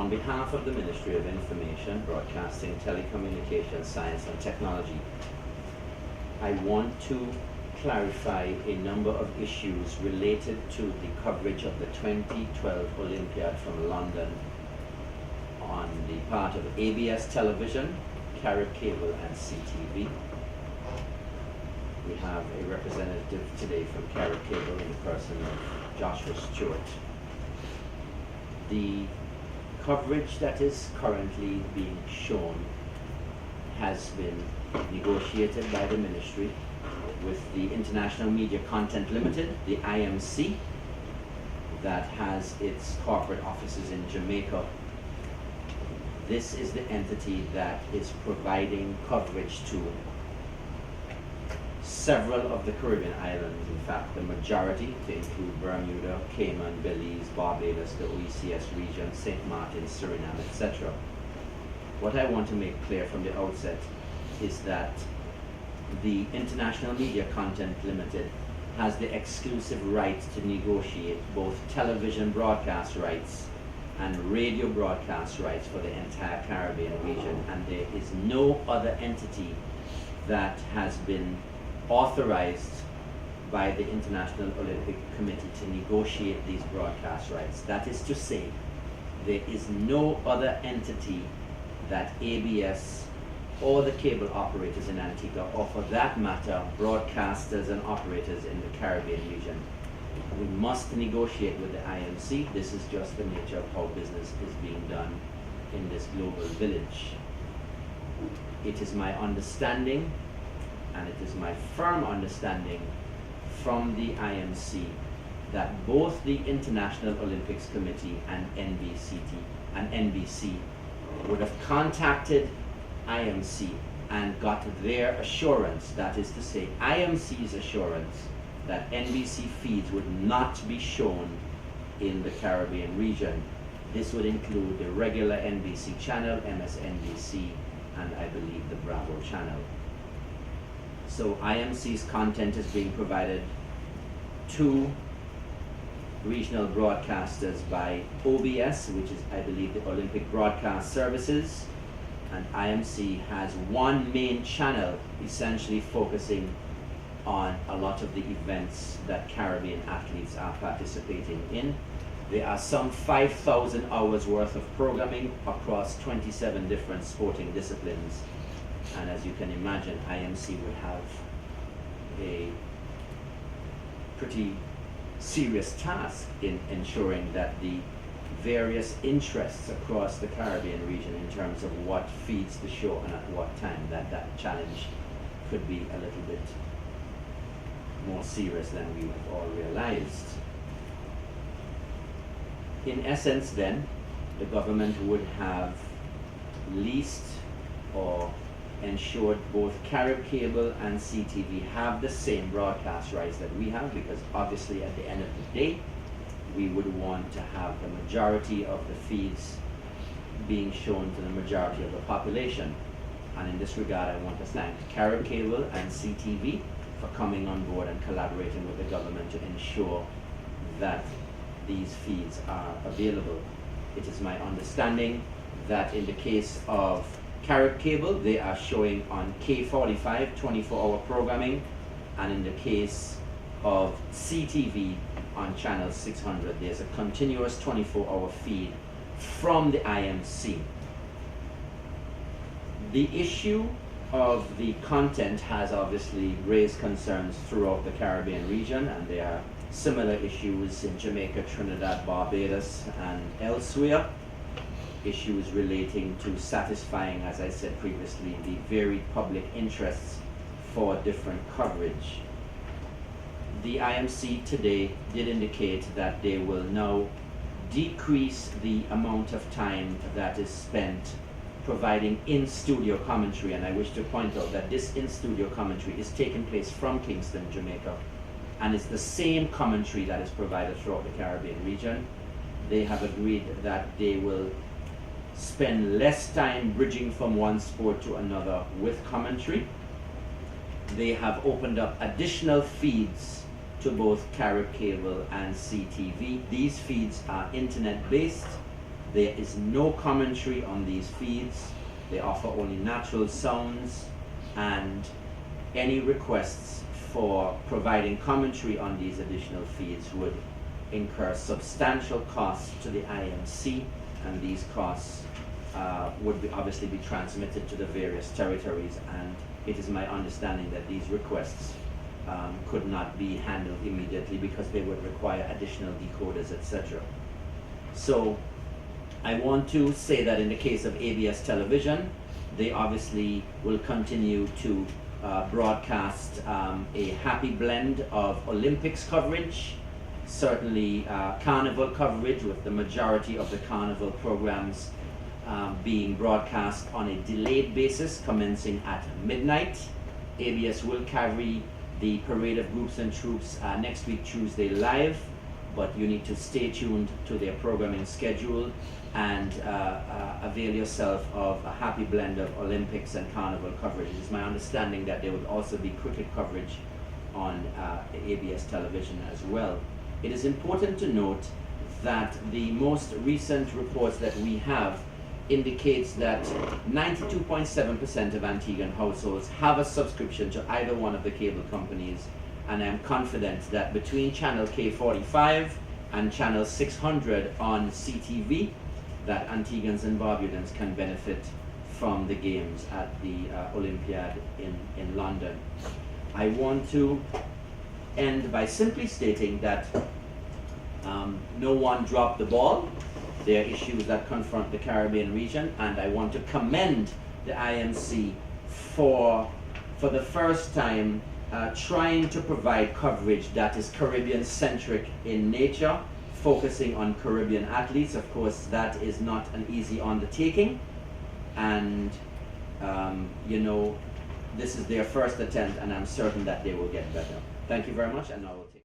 On behalf of the Ministry of Information, Broadcasting, Telecommunications, Science and Technology, I want to clarify a number of issues related to the coverage of the 2012 Olympiad from London on the part of ABS Television, Carib Cable and CTV. We have a representative today from Carib Cable in the person of Joshua Stewart. The coverage that is currently being shown has been negotiated by the ministry with the International Media Content Limited, the IMC, that has its corporate offices in Jamaica. This is the entity that is providing coverage to several of the Caribbean islands. In fact, the majority, to include Bermuda, Cayman, Belize, Barbados, the OECS region, St. Martin, Suriname, etc. What I want to make clear from the outset is that the International Media Content Limited has the exclusive right to negotiate both television broadcast rights and radio broadcast rights for the entire Caribbean region, and there is no other entity that has been authorized by the International Olympic Committee to negotiate these broadcast rights. That is to say, there is no other entity that ABS or the cable operators in Antigua, or for that matter, broadcasters and operators in the Caribbean region. We must negotiate with the IMC. This is just the nature of how business is being done in this global village. It is my understanding, and it is my firm understanding from the IMC, that both the International Olympics Committee and NBC would have contacted IMC and got their assurance, that is to say, IMC's assurance, that NBC feeds would not be shown in the Caribbean region. This would include the regular NBC channel, MSNBC, and I believe the Bravo channel. So IMC's content is being provided to regional broadcasters by OBS, which is, I believe, the Olympic Broadcast Services, and IMC has one main channel essentially focusing on a lot of the events that Caribbean athletes are participating in. There are some 5,000 hours worth of programming across 27 different sporting disciplines. And as you can imagine, IMC would have a pretty serious task in ensuring that the various interests across the Caribbean region in terms of what feeds the show and at what time, that challenge could be a little bit more serious than we have all realized. In essence then, the government would have leased or ensured both Carib Cable and CTV have the same broadcast rights that we have, because obviously at the end of the day, we would want to have the majority of the feeds being shown to the majority of the population. And in this regard, I want to thank Carib Cable and CTV for coming on board and collaborating with the government to ensure that these feeds are available. It is my understanding that in the case of Carib Cable, they are showing on K45 24-hour programming, and in the case of CTV on channel 600, there's a continuous 24-hour feed from the IMC. The issue of the content has obviously raised concerns throughout the Caribbean region, and there are similar issues in Jamaica, Trinidad, Barbados, and elsewhere. Issues relating to satisfying, as I said previously, the varied public interests for different coverage. The IMC today did indicate that they will now decrease the amount of time that is spent providing in-studio commentary, and I wish to point out that this in-studio commentary is taking place from Kingston, Jamaica, and it's the same commentary that is provided throughout the Caribbean region. They have agreed that they will spend less time bridging from one sport to another with commentary. They have opened up additional feeds to both Carib Cable and CTV. These feeds are internet-based. There is no commentary on these feeds. They offer only natural sounds, and any requests for providing commentary on these additional feeds would incur substantial costs to the IMC, and these costs would obviously be transmitted to the various territories, and it is my understanding that these requests could not be handled immediately because they would require additional decoders, etc. So I want to say that in the case of ABS television, they obviously will continue to broadcast a happy blend of Olympics coverage, certainly carnival coverage, with the majority of the carnival programs being broadcast on a delayed basis commencing at midnight. ABS will carry the Parade of Groups and Troops next week Tuesday live, but you need to stay tuned to their programming schedule and avail yourself of a happy blend of Olympics and carnival coverage. It is my understanding that there would also be cricket coverage on ABS television as well. It is important to note that the most recent reports that we have indicates that 92.7% of Antiguan households have a subscription to either one of the cable companies, and I'm confident that between channel K45 and channel 600 on CTV, that Antiguans and Barbudans can benefit from the games at the Olympiad in London. I want to end by simply stating that no one dropped the ball. There are issues that confront the Caribbean region, and I want to commend the IMC for the first time trying to provide coverage that is Caribbean-centric in nature, focusing on Caribbean athletes. Of course, that is not an easy undertaking, and this is their first attempt, and I'm certain that they will get better. Thank you very much, and I will take